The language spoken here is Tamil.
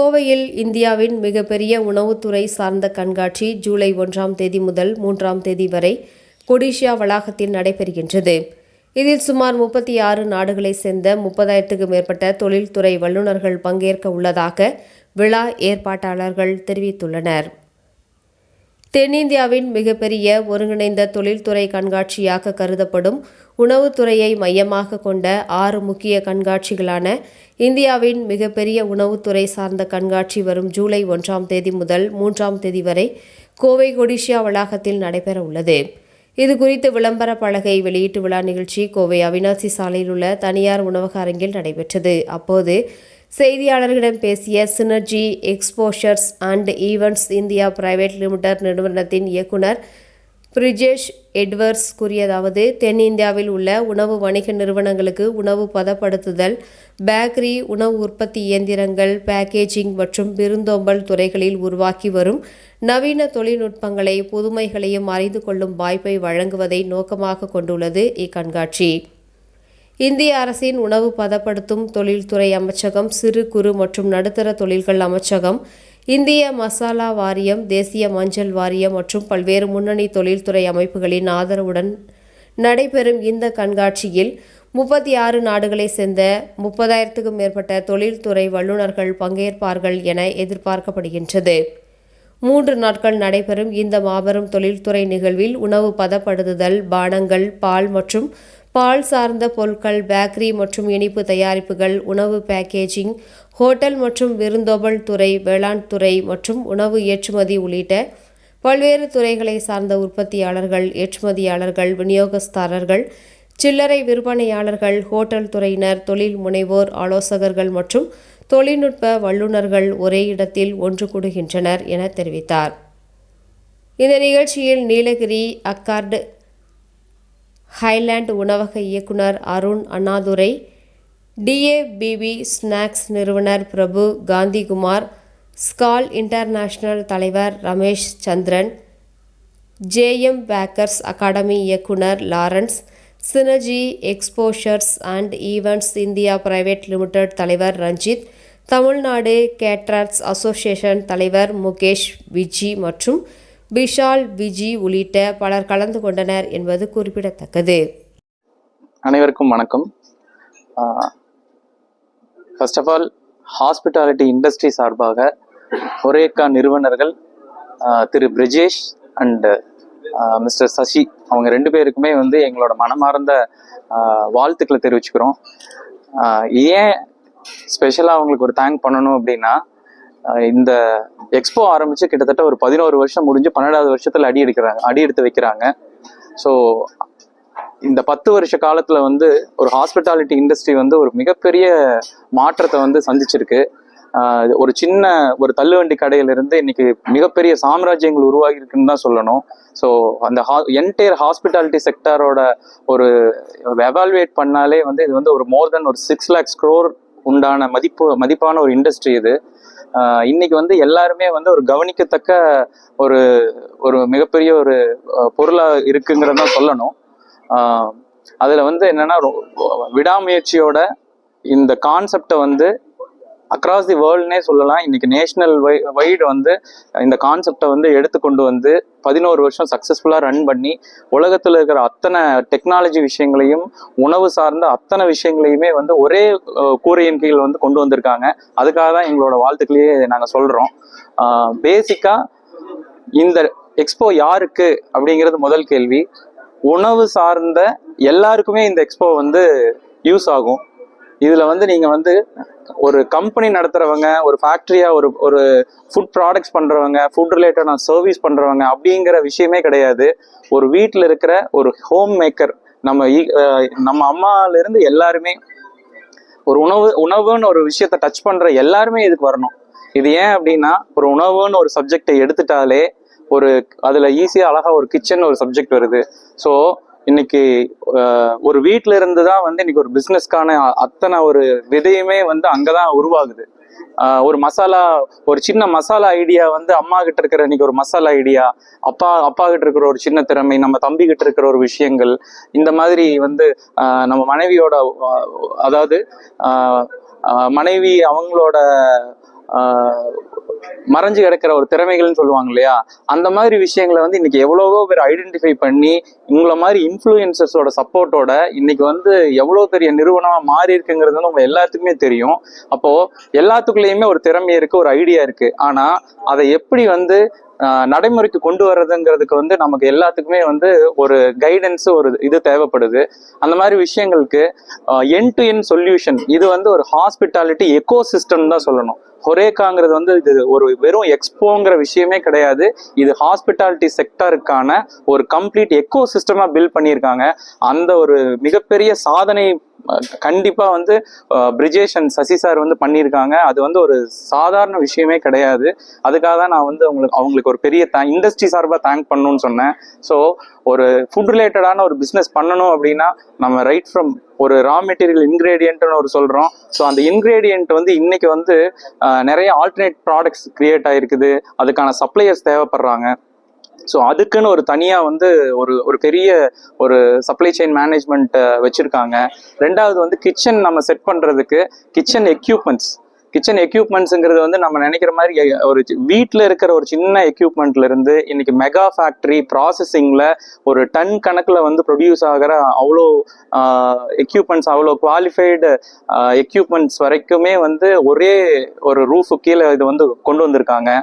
கோவையில் இந்தியாவின் மிகப்பெரிய உணவுத்துறை சார்ந்த கண்காட்சி ஜூலை 1ஆம் தேதி முதல் 3ஆம் தேதி வரை கொடிஷியா வளாகத்தில் நடைபெறுகின்றது. இதில் சுமார் 36 நாடுகளைச் சேர்ந்த 30,000க்கும் மேற்பட்ட தொழில்துறை வல்லுநர்கள் பங்கேற்க உள்ளதாக விழா ஏற்பாட்டாளர்கள் தெரிவித்துள்ளனர். தென்னிந்தியாவின் மிகப்பெரிய ஒருங்கிணைந்த தொழில்துறை கண்காட்சியாக கருதப்படும் உணவுத்துறையை மையமாக கொண்ட 6 முக்கிய கண்காட்சிகளான இந்தியாவின் மிகப்பெரிய உணவுத்துறை சார்ந்த கண்காட்சி வரும் ஜூலை 1ஆம் தேதி முதல் 3ஆம் தேதி வரை கோவை கொடிஷியா வளாகத்தில் நடைபெற உள்ளது. இதுகுறித்து விளம்பர பலகை வெளியீட்டு விழா நிகழ்ச்சி கோவை அவினாசி சாலையில் உள்ள தனியார் உணவக அரங்கில் நடைபெற்றது. அப்போது செய்தியாளர்களிடம் பேசிய synergy exposures and events India private limited நிறுவனத்தின் இயக்குனர் பிரிஜேஷ் எட்வர்ட்ஸ் கூறியதாவது, தென்னிந்தியாவில் உள்ள உணவு வணிக நிறுவனங்களுக்கு உணவு பதப்படுத்துதல், பேக்கரி, உணவு உற்பத்தி இயந்திரங்கள், பேக்கேஜிங் மற்றும் விருந்தோம்பல் துறைகளில் உருவாக்கி வரும் நவீன தொழில்நுட்பங்களை புதுமைகளையும் அறிந்து கொள்ளும் வாய்ப்பை வழங்குவதை நோக்கமாக கொண்டுள்ளது இக்கண்காட்சி. இந்திய அரசின் உணவு பதப்படுத்தும் தொழில்துறை அமைச்சகம், சிறு குறு மற்றும் நடுத்தர தொழில்கள் அமைச்சகம், இந்திய மசாலா வாரியம், தேசிய மஞ்சள் வாரியம் மற்றும் பல்வேறு முன்னணி தொழில்துறை அமைப்புகளின் ஆதரவுடன் நடைபெறும் இந்த கண்காட்சியில் 36 நாடுகளைச் சேர்ந்த 30,000க்கும் மேற்பட்ட தொழில்துறை வல்லுநர்கள் பங்கேற்பார்கள் என எதிர்பார்க்கப்படுகின்றது. 3 நாட்கள் நடைபெறும் இந்த மாபெரும் தொழில்துறை நிகழ்வில் உணவு பதப்படுத்துதல், பானங்கள், பால் மற்றும் பால் சார்ந்த பொருட்கள், பேக்கரி மற்றும் இனிப்பு தயாரிப்புகள், உணவு பேக்கேஜிங், ஹோட்டல் மற்றும் விருந்தோம்பல் துறை, வேளாண் துறை மற்றும் உணவு ஏற்றுமதி உள்ளிட்ட பல்வேறு துறைகளை சார்ந்த உற்பத்தியாளர்கள், ஏற்றுமதியாளர்கள், விநியோகஸ்தர்கள், சில்லறை விற்பனையாளர்கள், ஹோட்டல் துறையினர், தொழில் முனைவோர், ஆலோசகர்கள் மற்றும் தொழில்நுட்ப வல்லுநர்கள் ஒரே இடத்தில் ஒன்று கூடுகின்றனர் என தெரிவித்தார். இந்த நிகழ்ச்சியில் நீலகிரி அக்கார்டு ஹைலேண்ட் உணவக இயக்குனர் அருண் அண்ணாதுரை, டிஏபிபி ஸ்நாக்ஸ் நிறுவனர் பிரபு காந்திகுமார், ஸ்கால் இன்டர்நேஷனல் தலைவர் ரமேஷ் சந்திரன், ஜேஎம் பேக்கர்ஸ் அகாடமி இயக்குனர் Lawrence, synergy exposures and events India private limited தலைவர் ரஞ்சித், தமிழ்நாடு கேட்டரர்ஸ் அசோசியேஷன் தலைவர் முகேஷ் விஜி மற்றும் விஷால் விஜி உள்ளிட்ட பலர் கலந்து கொண்டனர் என்பது குறிப்பிடத்தக்கது. அனைவருக்கும் வணக்கம். First of all, hospitality industry சார்பாக ஒரேக்கா நிறுவனர்கள் திரு பிரிஜேஷ் அண்ட் மிஸ்டர் சசி அவங்க 2 பேருக்குமே எங்களோட மனமார்ந்த வாழ்த்துக்களை தெரிவிச்சுக்கிறோம். ஏன் ஸ்பெஷலாக அவங்களுக்கு ஒரு தேங்க் பண்ணணும் அப்படின்னா, இந்த எக்ஸ்போ ஆரம்பித்து கிட்டத்தட்ட ஒரு 11 வருஷம் முடிஞ்சு 12வது வருஷத்தில் அடி எடுத்து வைக்கிறாங்க. ஸோ இந்த 10 வருஷ காலத்தில் ஒரு ஹாஸ்பிட்டாலிட்டி இண்டஸ்ட்ரி ஒரு மிகப்பெரிய மாற்றத்தை சந்திச்சிருக்கு. ஒரு சின்ன ஒரு தள்ளுவண்டி கடையிலிருந்து இன்னைக்கு மிகப்பெரிய சாம்ராஜ்யங்கள் உருவாகி இருக்குன்னு தான் சொல்லணும். ஸோ அந்த என்டையர் ஹாஸ்பிட்டாலிட்டி செக்டரோட ஒரு எவால்வேட் பண்ணாலே இது ஒரு மோர் தென் ஒரு 6 lakhs crore உண்டான மதிப்பான ஒரு இண்டஸ்ட்ரி இது. இன்னைக்கு எல்லாருமே ஒரு கவனிக்கத்தக்க ஒரு ஒரு மிகப்பெரிய ஒரு பொருளா இருக்குங்கிறத சொல்லணும். அதுல என்னன்னா, விடாமுயற்சியோட இந்த கான்செப்டை அக்ராஸ் தி வேர்ல்ட்னே சொல்லலாம். இன்னைக்கு நேஷனல் வைடு இந்த கான்செப்டை எடுத்துக்கொண்டு 11 வருஷம் சக்சஸ்ஃபுல்லாக ரன் பண்ணி உலகத்தில் இருக்கிற அத்தனை டெக்னாலஜி விஷயங்களையும் உணவு சார்ந்த அத்தனை விஷயங்களையுமே ஒரே கூரையின் கீழ் கொண்டு வந்திருக்காங்க. அதுக்காக தான் எங்களோட வாழ்த்துக்களையே நாங்கள் சொல்கிறோம். பேசிக்காக இந்த எக்ஸ்போ யாருக்கு அப்படிங்கிறது முதல் கேள்வி. உணவு சார்ந்த எல்லாருக்குமே இந்த எக்ஸ்போ யூஸ் ஆகும். இதுல நீங்க ஒரு கம்பெனி நடத்துறவங்க, ஒரு ஃபேக்டரியா ஒரு ஃபுட் ப்ராடக்ட்ஸ் பண்றவங்க, ஃபுட் ரிலேட்டடான சர்வீஸ் பண்றவங்க அப்படிங்கிற விஷயமே கிடையாது. ஒரு வீட்டில் இருக்கிற ஒரு ஹோம் மேக்கர், நம்ம அம்மால இருந்து எல்லாருமே ஒரு உணவுன்னு ஒரு விஷயத்த டச் பண்ற எல்லாருமே இதுக்கு வரணும். இது ஏன் அப்படின்னா, ஒரு உணவுன்னு ஒரு சப்ஜெக்டை எடுத்துட்டாலே அதுல ஈஸியா அழகா ஒரு கிச்சன் ஒரு சப்ஜெக்ட் வருது. ஸோ இன்னைக்கு ஒரு வீட்டுல இருந்து தான் இன்னைக்கு ஒரு பிசினஸ்க்கான அத்தனை ஒரு விதையுமே அங்கதான் உருவாகுது. ஒரு சின்ன மசாலா ஐடியா அம்மா கிட்ட இருக்கிற இன்னைக்கு ஒரு மசாலா ஐடியா, அப்பா கிட்ட இருக்கிற ஒரு சின்ன திறமை, நம்ம தம்பி கிட்ட இருக்கிற ஒரு விஷயங்கள், இந்த மாதிரி நம்ம மனைவியோட, அதாவது மனைவி அவங்களோட மறைஞ்சு கிடக்கிற ஒரு திறமைகள்னு சொல்லுவாங்க இல்லையா, அந்த மாதிரி விஷயங்களை வந்து இன்னைக்கு எவ்வளவோ பேர் ஐடென்டிஃபை பண்ணி உங்களை மாதிரி இன்ஃப்ளூயன்சர்ஸோட சப்போர்ட்டோட இன்னைக்கு வந்து எவ்வளோ பெரிய நிறுவனமா மாறி இருக்குங்கிறது வந்து உங்க எல்லாத்துக்குமே தெரியும். அப்போ எல்லாத்துக்குள்ளேயுமே ஒரு திறமை இருக்கு, ஒரு ஐடியா இருக்கு. ஆனா அதை எப்படி வந்து நடைமுறைக்கு கொண்டு வர்றதுங்கிறதுக்கு வந்து நமக்கு எல்லாத்துக்குமே வந்து ஒரு கைடன்ஸ், ஒரு இது தேவைப்படுது. அந்த மாதிரி விஷயங்களுக்கு எண்ட் டு எண்ட் சொல்யூஷன், இது வந்து ஒரு ஹாஸ்பிட்டாலிட்டி எக்கோ சிஸ்டம் தான் சொல்லணும். ஹொரேக்காங்கிறது வந்து இது ஒரு வெறும் எக்ஸ்போங்கிற விஷயமே கிடையாது. இது ஹாஸ்பிட்டாலிட்டி செக்டருக்கான ஒரு கம்ப்ளீட் எக்கோ சிஸ்டமா பில்ட் பண்ணியிருக்காங்க. அந்த ஒரு மிகப்பெரிய சாதனை கண்டிப்பா வந்து பிரிஜேஷ் அண்ட் சசி சார் வந்து பண்ணியிருக்காங்க. அது வந்து ஒரு சாதாரண விஷயமே கிடையாது. அதுக்காக தான் நான் வந்து அவங்களுக்கு ஒரு பெரிய இண்டஸ்ட்ரி சார்பாக தேங்க் பண்ணணும்னு சொன்னேன். ஸோ ஒரு ஃபுட் ரிலேட்டடான ஒரு பிஸ்னஸ் பண்ணணும் அப்படின்னா நம்ம ரைட் ஃப்ரம் ஒரு ரா மெட்டீரியல் இன்கிரேடியன்ட்னு ஒரு சொல்றோம். ஸோ அந்த இன்கிரேடியன்ட் வந்து இன்னைக்கு வந்து நிறைய ஆல்டர்னேட் ப்ராடக்ட்ஸ் கிரியேட் ஆயிருக்குது, அதுக்கான சப்ளையர்ஸ் தேவைப்படுறாங்க. ஸோ அதுக்குன்னு ஒரு தனியாக வந்து ஒரு பெரிய ஒரு சப்ளை செயின் மேனேஜ்மெண்ட் வச்சுருக்காங்க. ரெண்டாவது வந்து கிச்சன் நம்ம செட் பண்ணுறதுக்கு கிச்சன் எக்யூப்மெண்ட்ஸுங்கிறது வந்து நம்ம நினைக்கிற மாதிரி ஒரு வீட்டில் இருக்கிற ஒரு சின்ன எக்யூப்மெண்ட்ல இருந்து இன்னைக்கு மெகா ஃபேக்ட்ரி ப்ராசஸிங்கில் ஒரு டன் கணக்கில் வந்து ப்ரொடியூஸ் ஆகிற அவ்வளோ எக்யூப்மெண்ட்ஸ், அவ்வளோ குவாலிஃபைடு எக்யூப்மெண்ட்ஸ் வரைக்குமே வந்து ஒரே ஒரு ரூஃபு கீழே இது வந்து கொண்டு வந்திருக்காங்க.